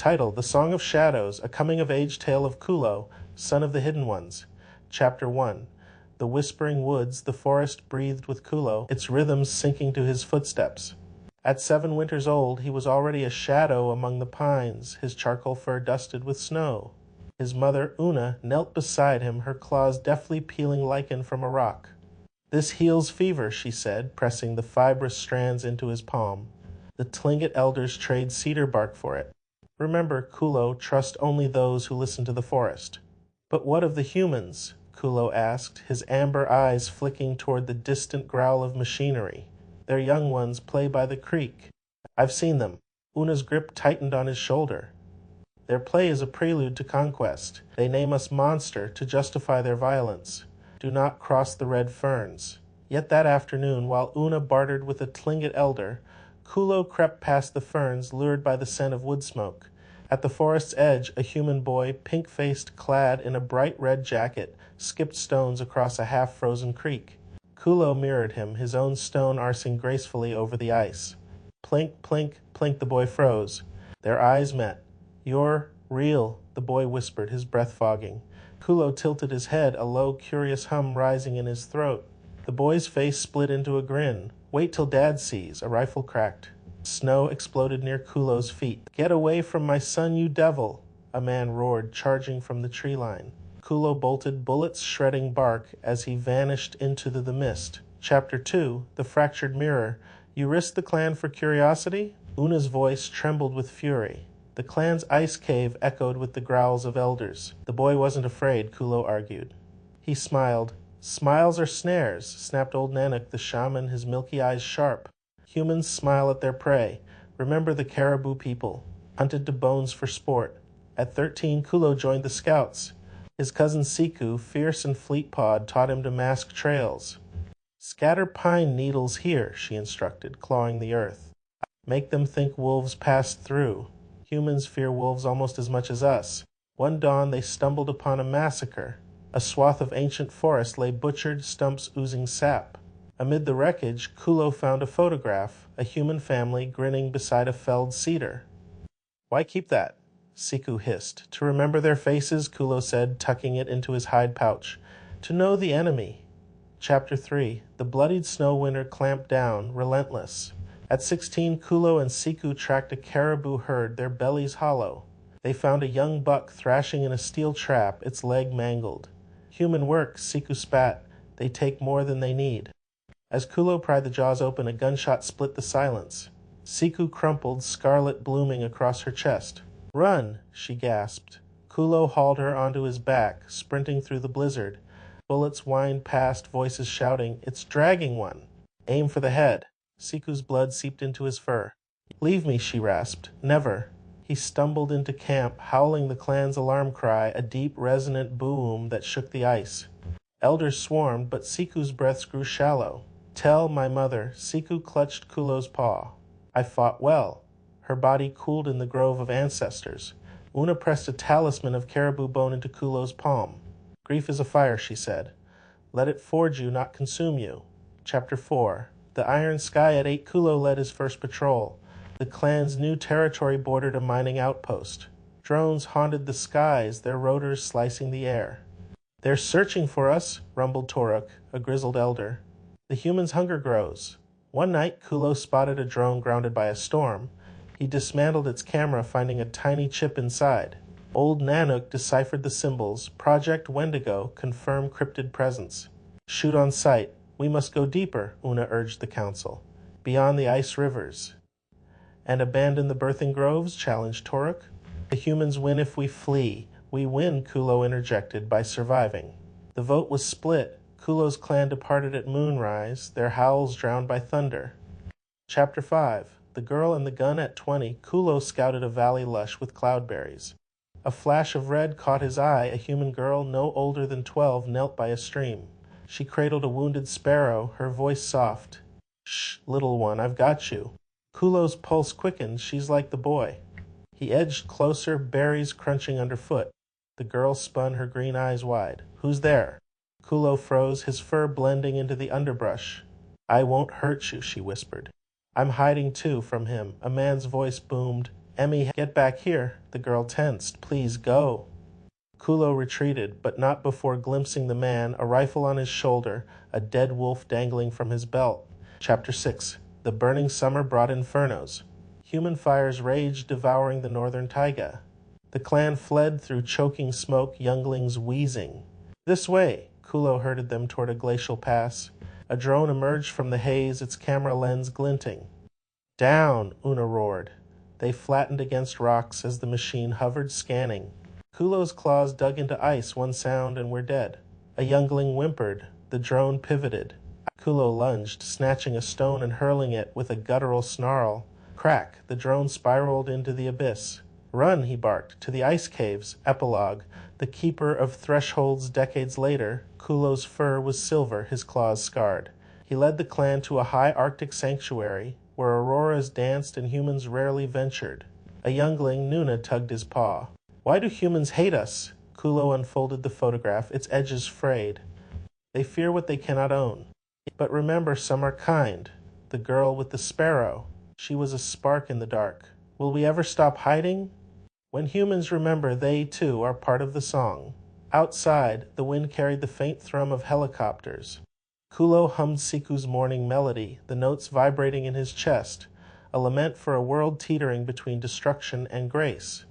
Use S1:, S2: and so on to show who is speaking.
S1: Title: The Song of Shadows, a coming-of-age tale of Kulo, son of the Hidden Ones. Chapter 1. The whispering woods, the forest breathed with Kulo, its rhythms sinking to his footsteps. At 7 winters old, he was already a shadow among the pines, his charcoal fur dusted with snow. His mother, Una, knelt beside him, her claws deftly peeling lichen from a rock. "This heals fever," she said, pressing the fibrous strands into his palm. The Tlingit elders trade cedar bark for it. "Remember, Kulo, trust only those who listen to the forest." "But what of the humans?" Kulo asked, his amber eyes flicking toward the distant growl of machinery. "Their young ones play by the creek. I've seen them." Una's grip tightened on his shoulder. "Their play is a prelude to conquest. They name us monster to justify their violence. Do not cross the red ferns." Yet that afternoon, while Una bartered with a Tlingit elder, Kulo crept past the ferns, lured by the scent of wood smoke. At the forest's edge, a human boy, pink-faced, clad in a bright red jacket, skipped stones across a half-frozen creek. Kulo mirrored him, his own stone arsing gracefully over the ice. Plink, plink, plink, the boy froze. Their eyes met. "You're real," the boy whispered, his breath fogging. Kulo tilted his head, a low, curious hum rising in his throat. The boy's face split into a grin. "Wait till Dad sees," a rifle cracked. Snow exploded near Kulo's feet. "Get away from my son, you devil!" a man roared, charging from the tree line. Kulo bolted, bullets shredding bark, as he vanished into the mist. Chapter 2. The Fractured Mirror. "You risked the clan for curiosity?" Una's voice trembled with fury. The clan's ice cave echoed with the growls of elders. The boy wasn't afraid, Kulo argued. He smiled. "Smiles are snares," snapped old Nanak the shaman, his milky eyes sharp. "Humans smile at their prey. Remember the caribou people, hunted to bones for sport." At 13, Kulo joined the scouts. His cousin Siku, fierce and fleet-pawed, taught him to mask trails. "Scatter pine needles here," she instructed, clawing the earth. "Make them think wolves passed through. Humans fear wolves almost as much as us." One dawn they stumbled upon a massacre. A swath of ancient forest lay butchered, stumps oozing sap. Amid the wreckage, Kulo found a photograph, a human family grinning beside a felled cedar. "Why keep that?" Siku hissed. "To remember their faces," Kulo said, tucking it into his hide pouch. "To know the enemy." Chapter 3. The bloodied snow winter clamped down, relentless. At 16, Kulo and Siku tracked a caribou herd, their bellies hollow. They found a young buck thrashing in a steel trap, its leg mangled. "Human work," Siku spat. "They take more than they need." As Kulo pried the jaws open, a gunshot split the silence. Siku crumpled, scarlet blooming across her chest. "Run!" she gasped. Kulo hauled her onto his back, sprinting through the blizzard. Bullets whined past, voices shouting, "It's dragging one!" "Aim for the head." Siku's blood seeped into his fur. "Leave me," she rasped. "Never." He stumbled into camp, howling the clan's alarm cry, a deep, resonant boom that shook the ice. Elders swarmed, but Siku's breaths grew shallow. "Tell my mother." Siku clutched Kulo's paw. "I fought well." Her body cooled in the grove of ancestors. Una pressed a talisman of caribou bone into Kulo's palm. "Grief is a fire," she said. "Let it forge you, not consume you." Chapter 4. The iron sky at 8, Kulo led his first patrol. The clan's new territory bordered a mining outpost. Drones haunted the skies, their rotors slicing the air. "They're searching for us," rumbled Toruk, a grizzled elder. "The humans' hunger grows." One night, Kulo spotted a drone grounded by a storm. He dismantled its camera, finding a tiny chip inside. Old Nanook deciphered the symbols. Project Wendigo, confirm cryptid presence. "Shoot on sight. We must go deeper," Una urged the council. "Beyond the ice rivers." "And abandon the birthing groves?" challenged Toruk. "The humans win if we flee. We win," Kulo interjected, "by surviving." The vote was split. Kulo's clan departed at moonrise, their howls drowned by thunder. Chapter 5. The Girl and the Gun at 20, Kulo scouted a valley lush with cloudberries. A flash of red caught his eye. A human girl, no older than 12, knelt by a stream. She cradled a wounded sparrow, her voice soft. "Shh, little one, I've got you." Kulo's pulse quickened. She's like the boy. He edged closer, berries crunching underfoot. The girl spun, her green eyes wide. "Who's there?" Kulo froze, his fur blending into the underbrush. "I won't hurt you," she whispered. "I'm hiding too from him." A man's voice boomed. Emmy, get back here. The girl tensed. Please go. Kulo retreated, but not before glimpsing the man, a rifle on his shoulder, a dead wolf dangling from his belt. Chapter 6. The burning summer brought infernos. Human fires raged, devouring the northern taiga. The clan fled through choking smoke, younglings wheezing. This way, Kulo herded them toward a glacial pass. A drone emerged from the haze, its camera lens glinting. Down, Una roared. They flattened against rocks as the machine hovered, scanning. Kulo's claws dug into ice, one sound, and we're dead. A youngling whimpered. The drone pivoted. Kulo lunged, snatching a stone and hurling it with a guttural snarl. Crack, the drone spiraled into the abyss. Run, he barked, to the ice caves. Epilogue. The keeper of thresholds decades later, Kulo's fur was silver, his claws scarred. He led the clan to a high Arctic sanctuary, where auroras danced and humans rarely ventured. A youngling, Nuna, tugged his paw. Why do humans hate us? Kulo unfolded the photograph, its edges frayed. They fear what they cannot own. But remember, some are kind. The girl with the sparrow. She was a spark in the dark. Will we ever stop hiding? When humans remember, they, too, are part of the song. Outside, the wind carried the faint thrum of helicopters. Kulo hummed Siku's morning melody, the notes vibrating in his chest, a lament for a world teetering between destruction and grace.